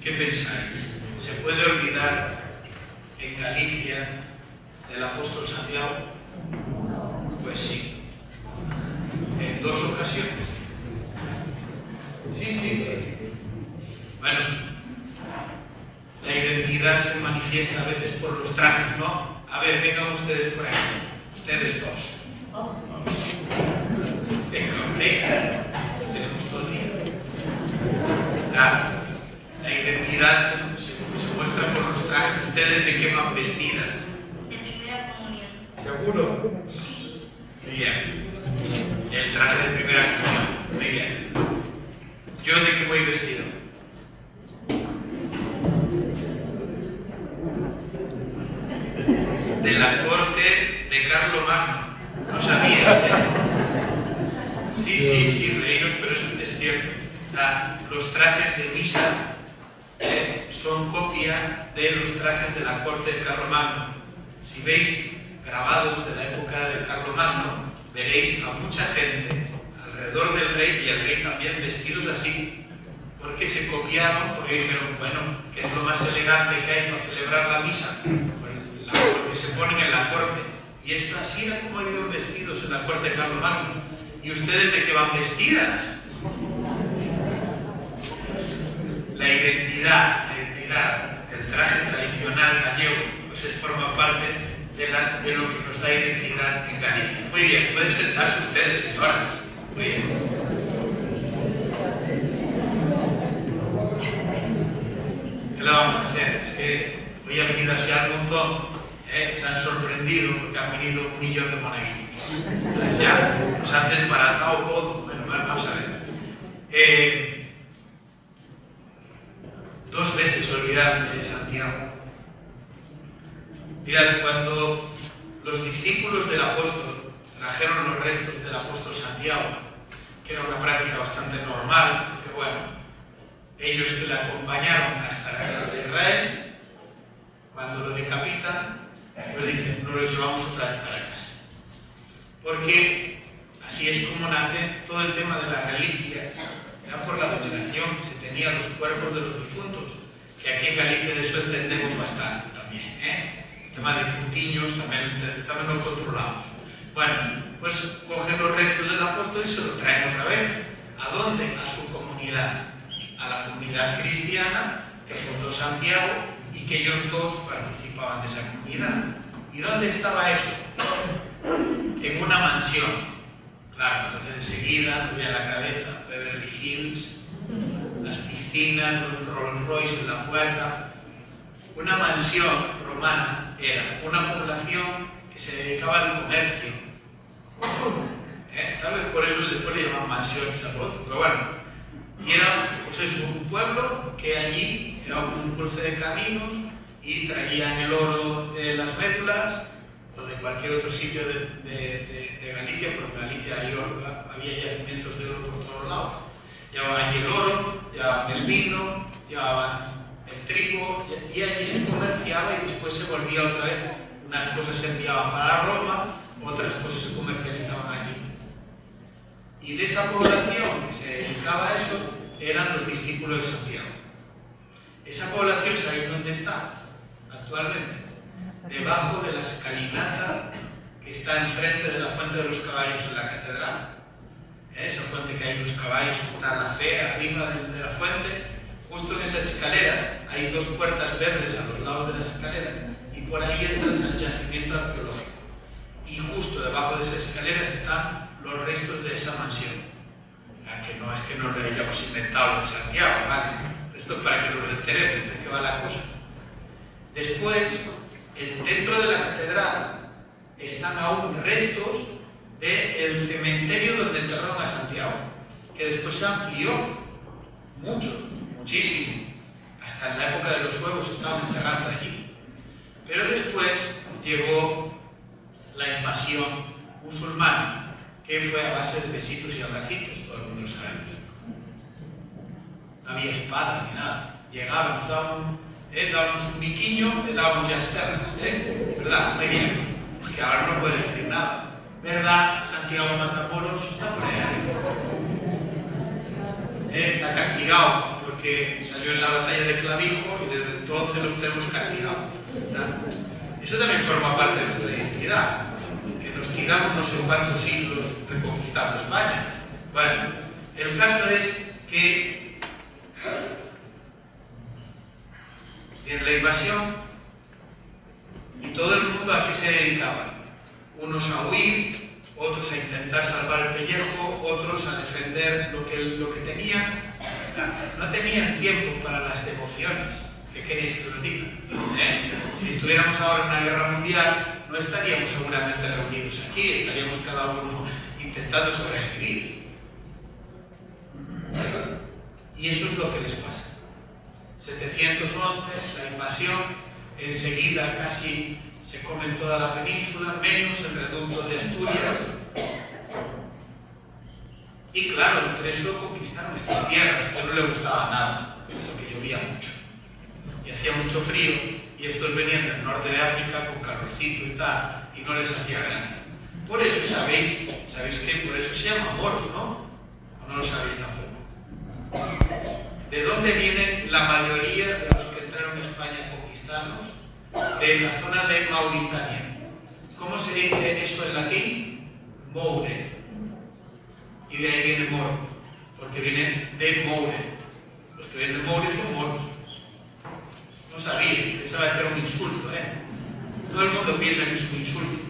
¿Qué pensáis? ¿Se puede olvidar en Galicia del apóstol Santiago? Pues sí, en 2 ocasiones. Sí. Bueno, la identidad se manifiesta a veces por los trajes, ¿no? A ver, vengan ustedes por aquí, ustedes dos. Venga, hombre, lo tenemos todo el día. La identidad se muestra por los trajes. ¿Ustedes de qué van vestidas? De primera comunión. ¿Seguro? Sí. Muy bien. El traje de primera comunión. Muy bien. ¿Yo de qué voy vestido? De la corte de Carlomagno. No sabías, ¿eh? Sí, reíros, pero eso es cierto. Los trajes de misa son copia de los trajes de la corte de Carlomagno. Si veis grabados de la época de Carlomagno, veréis a mucha gente alrededor del rey y el rey también vestidos así, porque se copiaron, porque dijeron, bueno, ¿qué es lo más elegante que hay para celebrar la misa? Pues lo que se ponen en la corte. Y esto así era como iban vestidos en la corte de Carlomagno. ¿Y ustedes de qué van vestidas? La identidad, el traje tradicional gallego, pues forma parte de lo que nos da identidad en Galicia. Muy bien, pueden sentarse ustedes, señoras. Muy bien. ¿Qué le vamos a hacer? Es que hoy ha venido así al montón, se han sorprendido porque han venido 1 millón de monaguillos. Entonces ya nos han desbaratado todo. Bueno, vamos a ver. 2 veces olvidaron de Santiago. Mirad, cuando los discípulos del apóstol trajeron los restos del apóstol Santiago, que era una práctica bastante normal, porque bueno, ellos que le acompañaron hasta la guerra de Israel, cuando lo decapitan, pues dicen, no los llevamos otra vez para casa. Porque así es como nace todo el tema de la reliquia, ya por la veneración que se tenía a los cuerpos de los difuntos, que aquí en Galicia de eso entendemos bastante también, El tema de difuntiños también lo controlamos. Bueno, pues cogen los restos del apóstol y se los traen otra vez. ¿A dónde? A su comunidad, a la comunidad cristiana que fundó Santiago y que ellos dos participaban de esa comunidad. ¿Y dónde estaba eso? En una mansión. Claro, entonces enseguida me viene a la cabeza Beverly Hills, las piscinas, los Rolls Royce en la puerta. Una mansión romana era una población que se dedicaba al comercio. Tal vez por eso después le llaman mansiones a otro, pero bueno. Y era pues eso, un pueblo que allí era un cruce de caminos y traían el oro de las médulas o de cualquier otro sitio de Galicia, porque en Galicia había yacimientos de oro por todos lados. Llevaban allí el oro, llevaban el vino, llevaban el trigo, y allí se comerciaba y después se volvía otra vez. Unas cosas se enviaban para Roma, otras cosas se comercializaban allí. Y de esa población que se dedicaba a eso eran los discípulos de Santiago. Esa población, ¿sabéis dónde está actualmente? Debajo de la escalinata que está enfrente de la Fuente de los Caballos en la catedral. Esa fuente que hay en los caballos, está la fe arriba de la fuente. Justo en esas escaleras hay 2 puertas verdes a los lados de las escaleras y por ahí entras al yacimiento arqueológico. Y justo debajo de esas escaleras están los restos de esa mansión. Que no es que nos lo hayamos inventado de Santiago, ¿vale? Esto es para que nos enteremos de qué va la cosa. Después, dentro de la catedral están aún restos del cementerio donde enterraron a Santiago, que después se amplió muchísimo. Hasta en la época de los suevos estaban enterrando allí. Pero después llegó la invasión musulmana, que fue a base de besitos y abracitos, todo el mundo lo sabemos. No había espada ni nada. Llegaban, nos dábamos un biquiño, le dábamos ya externas, ¿verdad? Muy bien. Es que ahora no puede decir nada. ¿Verdad? Santiago Matamoros está por ahí. está castigado porque salió en la batalla de Clavijo y desde entonces los tenemos castigados. Eso también forma parte de nuestra identidad, que nos tiramos no sé cuántos siglos reconquistando España. Bueno, el caso es que en la invasión, y todo el mundo a qué se dedicaba, unos a huir, otros a intentar salvar el pellejo, otros a defender lo que tenían. No tenían tiempo para las devociones. ¿Qué queréis que os diga? Si estuviéramos ahora en una guerra mundial, no estaríamos seguramente reunidos aquí, estaríamos cada uno intentando sobrevivir. Y eso es lo que les pasa. 711, la invasión, enseguida casi se comen toda la península, menos el reducto de Asturias. Y claro, entre eso conquistaron estas tierras, que no le gustaba nada, porque llovía mucho. Y hacía mucho frío, y estos venían del norte de África con calorcito y tal, y no les hacía gracia. Por eso sabéis que por eso se llama moros, ¿no? ¿O no lo sabéis tampoco? ¿De dónde vienen la mayoría de los que entraron a España a conquistarnos? De la zona de Mauritania. ¿Cómo se dice eso en latín? Moure. Y de ahí viene moro, porque viene de Moure. Los que vienen de Moure son moros. No sabía, pensaba que era un insulto, ¿eh? Todo el mundo piensa que es un insulto.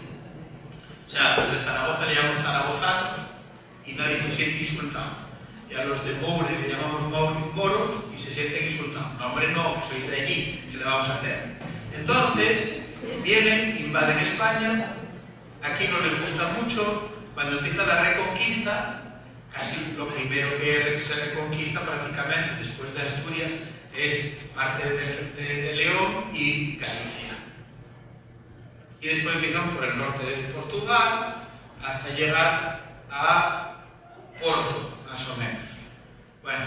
O sea, los de Zaragoza le llamamos zaragozanos y nadie se siente insultado. Y a los de Moure le llamamos moros y se sienten insultados. No, hombre, no, que sois de allí, ¿qué le vamos a hacer? Entonces, vienen, invaden España, aquí no les gusta mucho, cuando empieza la reconquista, casi lo primero que se reconquista prácticamente después de Asturias es parte de León y Galicia. Y después empiezan por el norte de Portugal hasta llegar a Porto, más o menos. Bueno,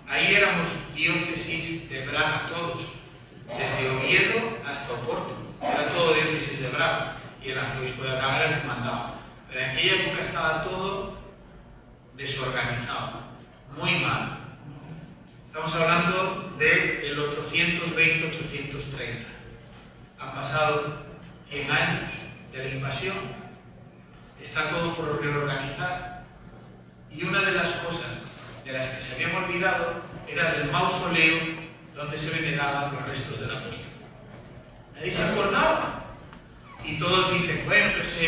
ahí éramos diócesis de Braga todos, desde Oviedo hasta Oporto. Era todo diócesis de Braga y el arzobispo de Braga era el que mandaba. Pero en aquella época estaba todo desorganizado, muy mal. Estamos hablando del 820-830. Han pasado 100 años de la invasión, está todo por reorganizar. Y una de las cosas de las que se habían olvidado era del mausoleo donde se veneraban los restos del apóstol. Nadie se acordaba. Y todos dicen, bueno, pues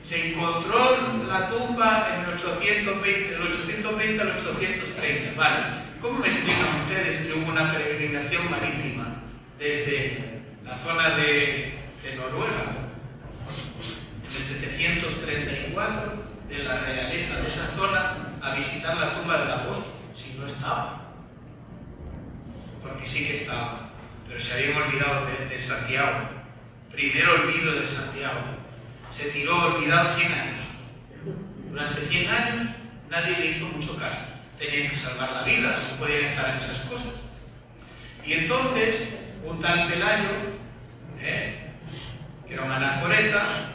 se encontró la tumba en el 820, del 820 al 830. Vale, ¿cómo me explican ustedes que hubo una peregrinación marítima desde la zona de Noruega, en el 734, de la realeza de esa zona, a visitar la tumba del apóstol, si no estaba? Porque sí que estaba, pero se habían olvidado de Santiago. Primero olvido de Santiago. Se tiró olvidado 100 años. Durante 100 años nadie le hizo mucho caso. Tenían que salvar la vida, no podían estar en esas cosas. Y entonces, un tal Pelayo, que era un anacoreta,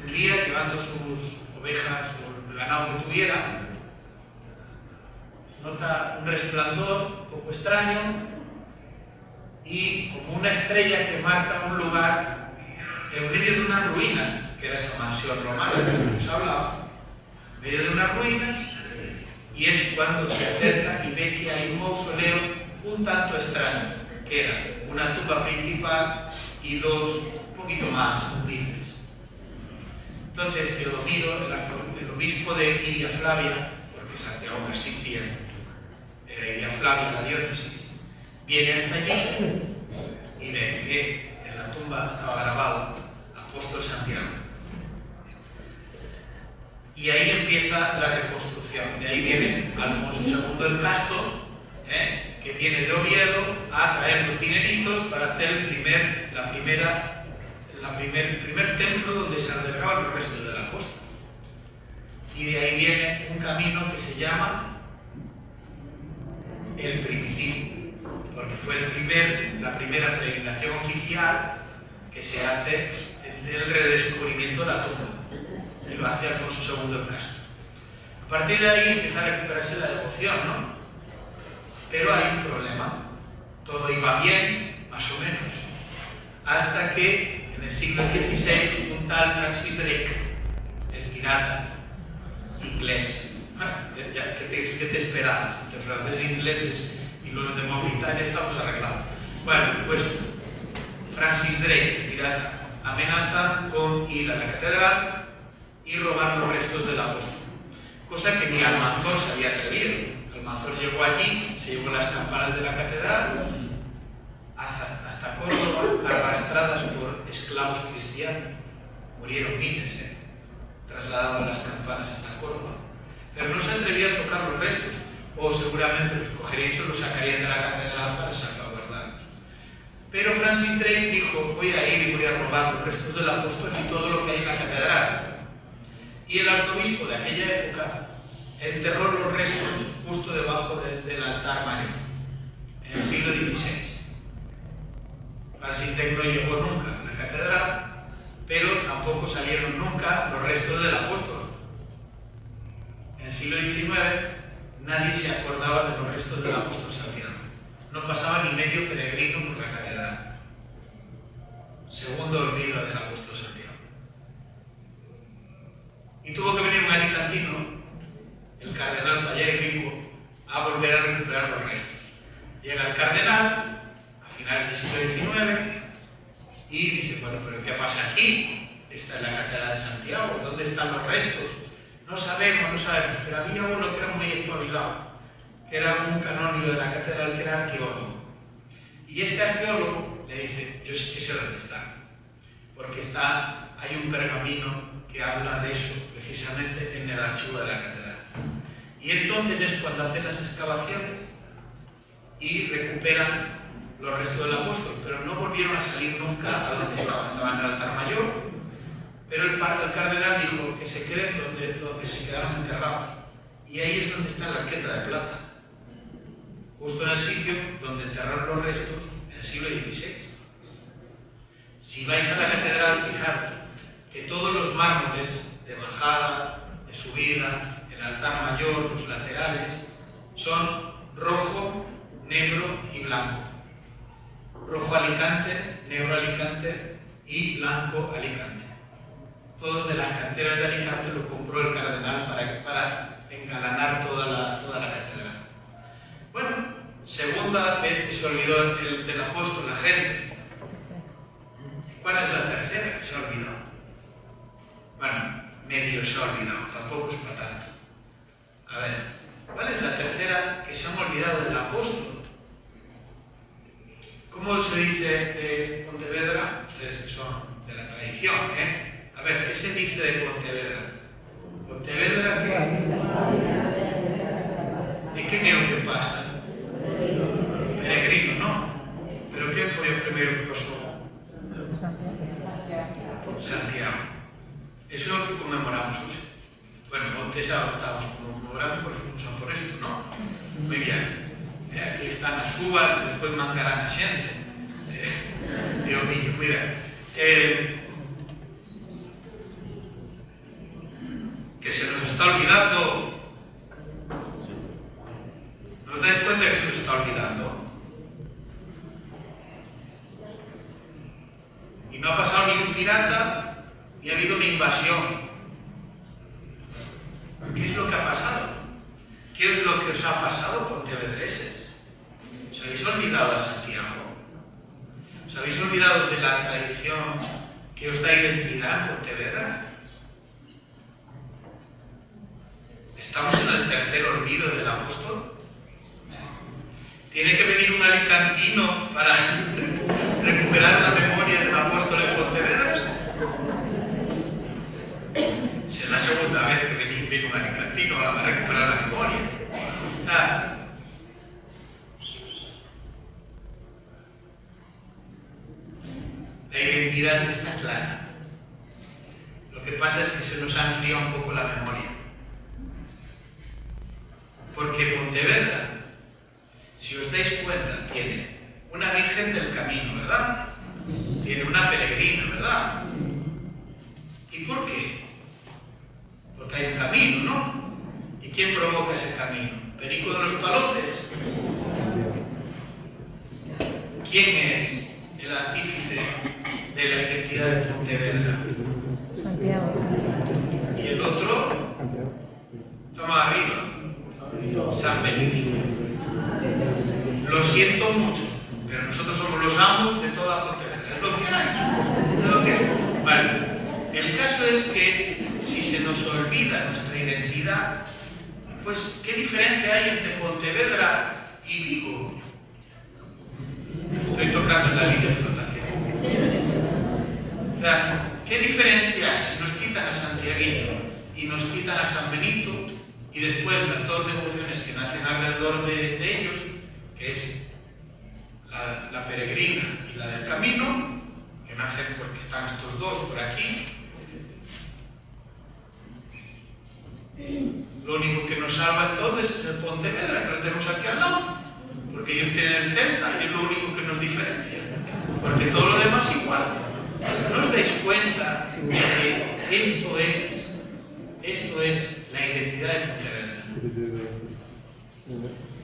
un día llevando sus ovejas o el ganado que tuviera, nota un resplandor un poco extraño y como una estrella que marca un lugar en medio de unas ruinas, que era esa mansión romana de la que os hablaba, en medio de unas ruinas, y es cuando se acerca y ve que hay un mausoleo un tanto extraño, que era una tumba principal y dos un poquito más humildes. Entonces Teodomiro, el obispo de Iria Flavia, porque Santiago no existía, era Iria Flavia la diócesis, viene hasta allí y ve que en la tumba estaba grabado Apóstol Santiago. Y ahí empieza la reconstrucción. De ahí viene Alfonso II el Casto, que viene de Oviedo a traer los dineritos para hacer el primer templo donde se albergaban los restos del apóstol. Y de ahí viene un camino que se llama el primitivo, porque fue la primera peregrinación oficial que se hace desde el redescubrimiento de la tumba. Y lo hace Alfonso II el Casto. partir de ahí empieza a recuperarse la devoción, ¿no? Pero hay un problema. Todo iba bien, más o menos, hasta que en el siglo XVI un tal Francis Drake, el pirata inglés, ¿qué te esperabas? Entre franceses e ingleses y los de Mauritania estamos arreglados. Bueno, pues Francis Drake, el pirata, amenaza con ir a la catedral y robar los restos del apóstol, cosa que ni Almanzor se había atrevido. Almanzor llegó allí, se llevó las campanas de la catedral hasta Córdoba, arrastradas por esclavos cristianos. Murieron miles, trasladando las campanas hasta Córdoba. Pero no se atrevía a tocar los restos, o seguramente los cogerían y se los sacarían de la catedral para salvaguardarlos. Pero Francis Drake dijo: voy a ir y voy a robar los restos del apóstol y todo lo que hay en la catedral. Y el arzobispo de aquella época enterró los restos justo debajo del altar mayor, en el siglo XVI. Francis Drake no llegó nunca a la catedral, pero tampoco salieron nunca los restos del apóstol. En el siglo XIX nadie se acordaba de los restos del apóstol Santiago. No pasaba ni medio peregrino por la catedral. Segundo olvido del apóstol Santiago. Y tuvo que venir un alicantino, el cardenal Pallé Rico, a volver a recuperar los restos. Llega el cardenal a finales del siglo XIX y dice: bueno, pero ¿qué pasa aquí? Esta es la catedral de Santiago, ¿dónde están los restos? No sabemos, pero había uno que era muy espabilado, que era un canónigo de la catedral, que era arqueólogo. Y este arqueólogo le dice: yo sé dónde está, porque hay un pergamino que habla de eso, precisamente en el archivo de la catedral. Y entonces es cuando hacen las excavaciones y recuperan los restos del apóstol, pero no volvieron a salir nunca a donde estaban en el altar mayor. Pero el cardenal dijo que se queden donde se quedaron enterrados. Y ahí es donde está la arqueta de plata, justo en el sitio donde enterraron los restos en el siglo XVI. Si vais a la catedral, fijaros que todos los mármoles de bajada, de subida, el altar mayor, los laterales, son rojo, negro y blanco. Rojo Alicante, negro Alicante y blanco Alicante. Todos de las canteras de Alicante. Lo compró el cardenal para engalanar toda la catedral. Bueno, segunda vez que se olvidó del apóstol la gente. ¿Cuál es la tercera que se ha olvidado? Bueno, medio se ha olvidado, tampoco es para tanto. A ver, ¿cuál es la tercera que se han olvidado del apóstol? ¿Cómo se dice de Pontevedra? Ustedes que son de la tradición, ¿eh? A ver, ¿qué se dice de Pontevedra? ¿Pontevedra qué? ¿De qué neo que pasa? Peregrino, ¿no? ¿Pero quién fue el primero que pasó? Santiago. Eso es lo que conmemoramos hoy. Bueno, antes ahora estábamos conmemorando por esto, ¿no? Muy bien. Aquí están las uvas, después mancarán a xente. Dios mío, muy bien. Que se nos está olvidando. ¿Nos dais cuenta que se nos está olvidando? Y no ha pasado ni un pirata, ni ha habido una invasión. ¿Qué es lo que ha pasado? ¿Qué es lo que os ha pasado, pontevedreses? ¿Os habéis olvidado a Santiago? ¿Os habéis olvidado de la tradición que os da identidad en Pontevedra? ¿Estamos en el tercer olvido del apóstol? ¿Tiene que venir un alicantino para recuperar la memoria del apóstol en Pontevedra? Es la segunda vez que viene un alicantino a recuperar la memoria. La identidad está clara. Lo que pasa es que se nos ha enfriado un poco la memoria. Porque Pontevedra, si os dais cuenta, tiene una Virgen del Camino, ¿verdad? Tiene una peregrina, ¿verdad? ¿Y por qué? Porque hay un camino, ¿no? ¿Y quién provoca ese camino? ¿Perico de los Palotes? ¿Quién es el artífice de la identidad de Pontevedra? Santiago. Y el otro, toma arriba, San Benedicto. Lo siento mucho, pero nosotros somos los amos de toda Pontevedra. Es lo que hay. Es lo que hay. Vale. El caso es que si se nos olvida nuestra identidad, pues ¿qué diferencia hay entre Pontevedra y Vigo? Estoy tocando en la línea de flotación. O sea, ¿qué diferencia hay si nos quitan a Santiaguillo y nos quitan a San Benito y después las dos devociones que nacen alrededor de ellos, que es la peregrina y la del camino, que nacen porque están estos dos por aquí? Lo único que nos salva entonces es el Pontevedra, que lo tenemos aquí al lado, porque ellos tienen el Celta y es lo único que nos diferencia, porque todo lo demás es igual. ¿No os dais cuenta de que esto es la identidad de Pontevedra?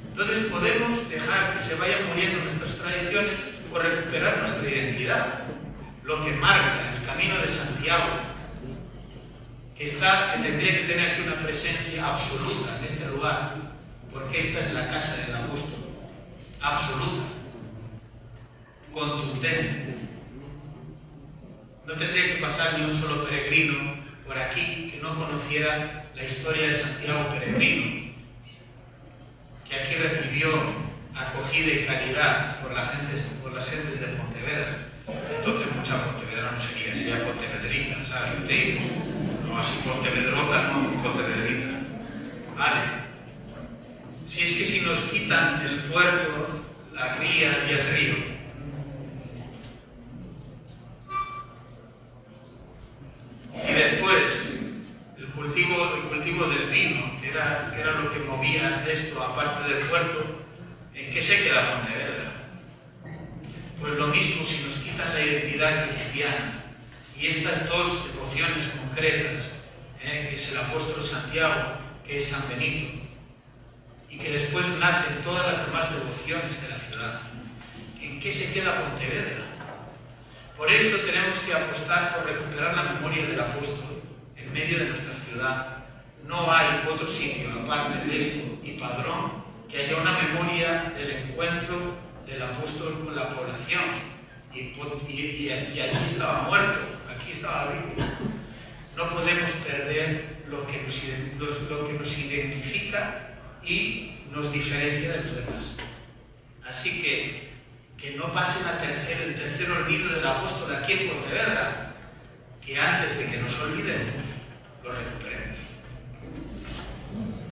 Entonces podemos dejar que se vayan muriendo nuestras tradiciones por recuperar nuestra identidad, lo que marca el camino de Santiago, que tendría que tener aquí una presencia absoluta en este lugar, porque esta es la casa del apóstol, absoluta, contundente. No tendría que pasar ni un solo peregrino por aquí que no conociera la historia de Santiago peregrino, que aquí recibió acogida y caridad por las gentes de Pontevedra. Entonces mucha Pontevedra no sería pontevedrita, ¿sabes? No así pontevedrota, no pontevedrita. Vale. Si es que si nos quitan el puerto, la ría y el río, y después el cultivo del vino, que era lo que movía esto aparte del puerto, ¿en qué se queda Pontevedra? Pues lo mismo si nos quitan la identidad cristiana y estas dos devociones concretas, que es el apóstol Santiago, que es San Benito, y que después nacen todas las demás devociones de la ciudad, ¿en qué se queda Pontevedra? Por eso tenemos que apostar por recuperar la memoria del apóstol en medio de nuestra ciudad. No hay otro sitio, aparte de esto y Padrón, que haya una memoria del encuentro del apóstol con la población. Y allí estaba muerto, aquí estaba vivo. No podemos perder lo que nos identifica y nos diferencia de los demás. Así que no pasen el tercer olvido del apóstol aquí en Pontevedra, que antes de que nos olvidemos,